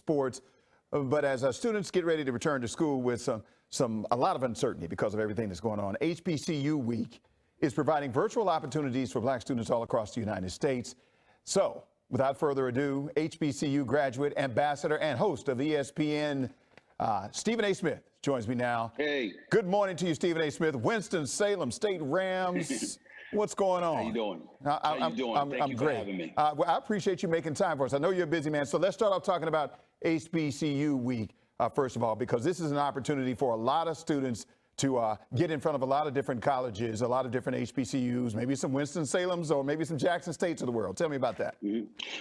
sports. But as our students get ready to return to school with a lot of uncertainty because of everything that's going on, HBCU Week is providing virtual opportunities for black students all across the United States. So without further ado, HBCU graduate, ambassador, and host of ESPN, Stephen A. Smith joins me now. Hey. Good morning to you, Stephen A. Smith. Winston-Salem State Rams. What's going on? How you doing? How you doing? Thank you for having me. Well, I appreciate you making time for us. I know you're a busy man. So let's start off talking about HBCU Week, first of all, because this is an opportunity for a lot of students to get in front of a lot of different colleges, a lot of different HBCUs, maybe some Winston-Salems or maybe some Jackson States of the world. Tell me about that.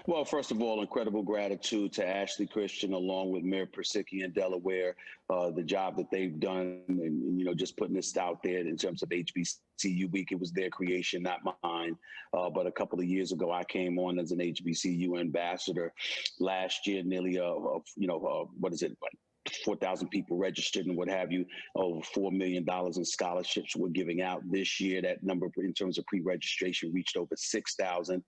Well, first of all, incredible gratitude to Ashley Christian along with Mayor Persicki in Delaware, the job that they've done and, just putting this out there in terms of HBCU Week. It was their creation, not mine. But a couple of years ago, I came on as an HBCU ambassador. Last year, nearly, 4,000 people registered and what have you, over $4 million in scholarships we're giving out. This year, that number in terms of pre-registration reached over 6,000.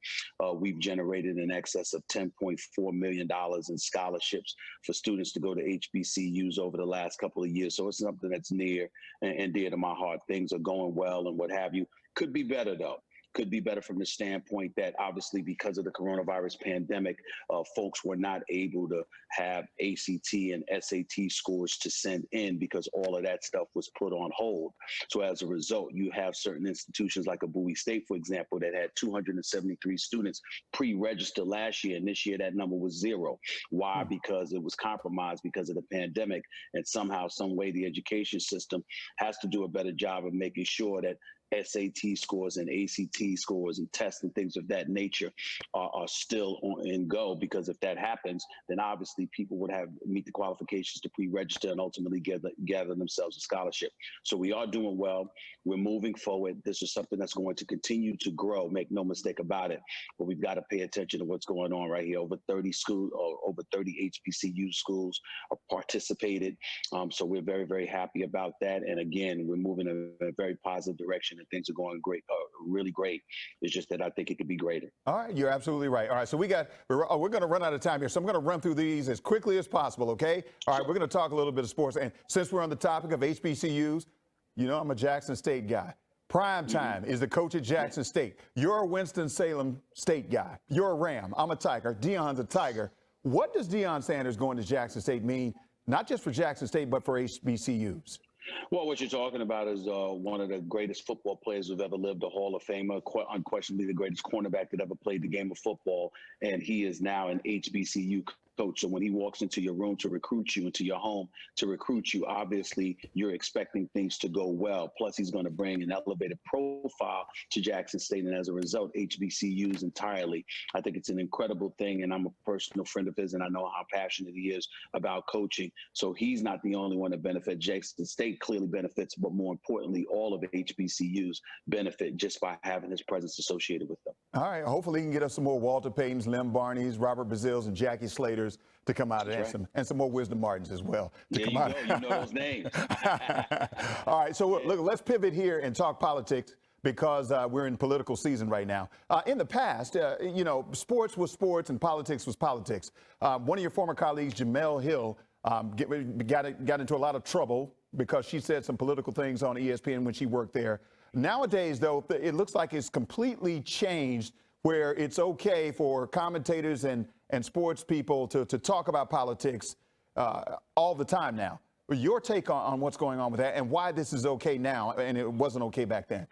We've generated in excess of $10.4 million in scholarships for students to go to HBCUs over the last couple of years. So it's something that's near and dear to my heart. Things are going well and what have you. Could be better, though. Could be better from the standpoint that obviously because of the coronavirus pandemic, folks were not able to have ACT and SAT scores to send in because all of that stuff was put on hold. So as a result, you have certain institutions like a Bowie State, for example, that had 273 students pre-register last year, and this year that number was 0. Why? Because it was compromised because of the pandemic, and somehow, some way, the education system has to do a better job of making sure that SAT scores and ACT scores and tests and things of that nature are still in go, because if that happens, then obviously people would have meet the qualifications to pre-register and ultimately gather themselves a scholarship. So we are doing well. We're moving forward. This is something that's going to continue to grow. Make no mistake about it. But we've got to pay attention to what's going on right here. Over 30 schools, or over 30 HBCU schools are participated. So we're very, very happy about that. And again, we're moving in a very positive direction. And things are going great, really great. It's just that I think it could be greater. All right, you're absolutely right. All right, so we're going to run out of time here, so I'm going to run through these as quickly as possible, okay? All right, we're going to talk a little bit of sports, and since we're on the topic of HBCUs, I'm a Jackson State guy. Prime time is the coach at Jackson State. You're a Winston-Salem State guy. You're a Ram. I'm a Tiger. Deion's a Tiger. What does Deion Sanders going to Jackson State mean, not just for Jackson State, but for HBCUs? Well, what you're talking about is one of the greatest football players who've ever lived, a Hall of Famer, unquestionably the greatest cornerback that ever played the game of football, and he is now an HBCU coach. So when he walks into your room to recruit you, into your home to recruit you, obviously you're expecting things to go well. Plus, he's going to bring an elevated profile to Jackson State, and as a result, HBCUs entirely. I think it's an incredible thing, and I'm a personal friend of his, and I know how passionate he is about coaching. So he's not the only one that benefits. Jackson State clearly benefits, but more importantly, all of the HBCUs benefit just by having his presence associated with them. All right, hopefully he can get us some more Walter Paytons, Lem Barneys, Robert Bazills, and Jackie Slaters to come out, and some more Wisdom Martins as well to come out. You know those names. All right, so look, let's pivot here and talk politics, because we're in political season right now. In the past, sports was sports and politics was politics. One of your former colleagues, Jemele Hill, got into a lot of trouble because she said some political things on ESPN when she worked there. Nowadays, though, it looks like it's completely changed, where it's okay for commentators and sports people to talk about politics all the time now. Your take on what's going on with that and why this is okay now and it wasn't okay back then?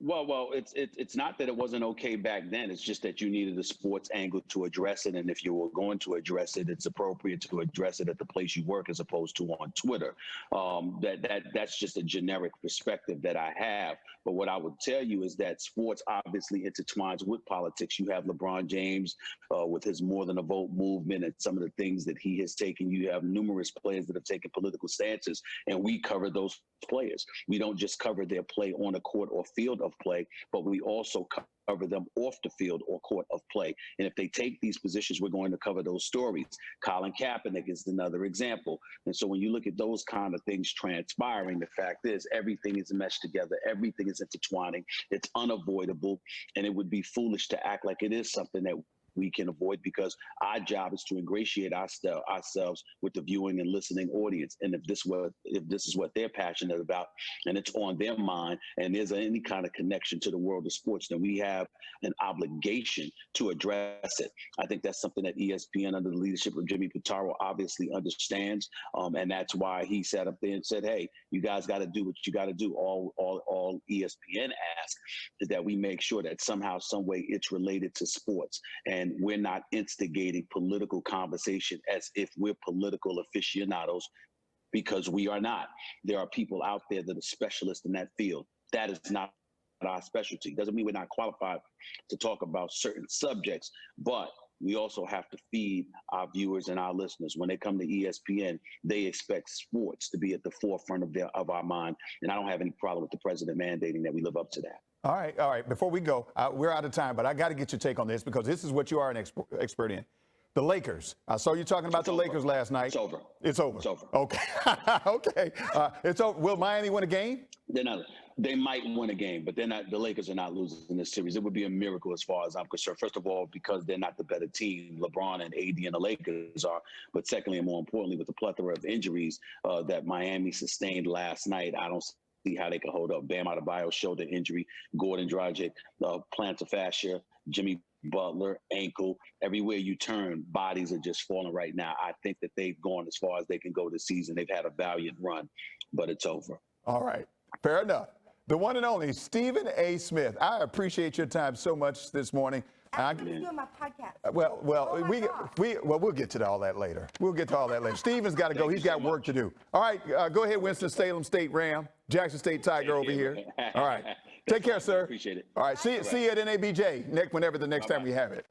Well, it's not that it wasn't okay back then. It's just that you needed a sports angle to address it, and if you were going to address it, it's appropriate to address it at the place you work as opposed to on Twitter. That's just a generic perspective that I have. But what I would tell you is that sports obviously intertwines with politics. You have LeBron James with his More Than a Vote movement and some of the things that he has taken. You have numerous players that have taken political stances, and we cover those players. We don't just cover their play on a court or field of play, but we also cover them off the field or court of play. And if they take these positions, we're going to cover those stories. Colin Kaepernick is another example. And so when you look at those kind of things transpiring, the fact is everything is meshed together. Everything is intertwining. It's unavoidable. And it would be foolish to act like it is something that we can avoid, because our job is to ingratiate ourselves with the viewing and listening audience. And if this is what they're passionate about and it's on their mind and there's any kind of connection to the world of sports, then we have an obligation to address it. I think that's something that ESPN, under the leadership of Jimmy Pitaro, obviously understands. And that's why he sat up there and said, hey, you guys got to do what you got to do. All ESPN asks is that we make sure that somehow, some way it's related to sports. And we're not instigating political conversation as if we're political aficionados, because we are not. There are people out there that are specialists in that field. That is not our specialty. Doesn't mean we're not qualified to talk about certain subjects, but we also have to feed our viewers and our listeners. When they come to ESPN, they expect sports to be at the forefront of our mind. And I don't have any problem with the president mandating that we live up to that. All right. Before we go, we're out of time, but I got to get your take on this, because this is what you are an expert in. The Lakers. I saw you talking about the Lakers last night. It's over. It's over. It's over. Okay. Okay. It's over. Will Miami win a game? They're not. They might win a game, but they're not. The Lakers are not losing in this series. It would be a miracle as far as I'm concerned. First of all, because they're not the better team. LeBron and AD and the Lakers are. But secondly, and more importantly, with the plethora of injuries that Miami sustained last night, I don't see how they can hold up. Bam Adebayo, shoulder injury. Gordon Dragic, plantar fascia. Jimmy Butler, ankle. Everywhere you turn, bodies are just falling right now. I think that they've gone as far as they can go this season. They've had a valiant run, but it's over. All right. Fair enough. The one and only Stephen A. Smith. I appreciate your time so much this morning. I'm doing my podcast. We'll get to all that later. We'll get to all that later. Stephen's got to go. He's got work to do. All right. Go ahead, Winston-Salem State Ram. Jackson State Tiger over here. All right. Take care, sir. Appreciate it. All right. See you at NABJ whenever the next time we have it.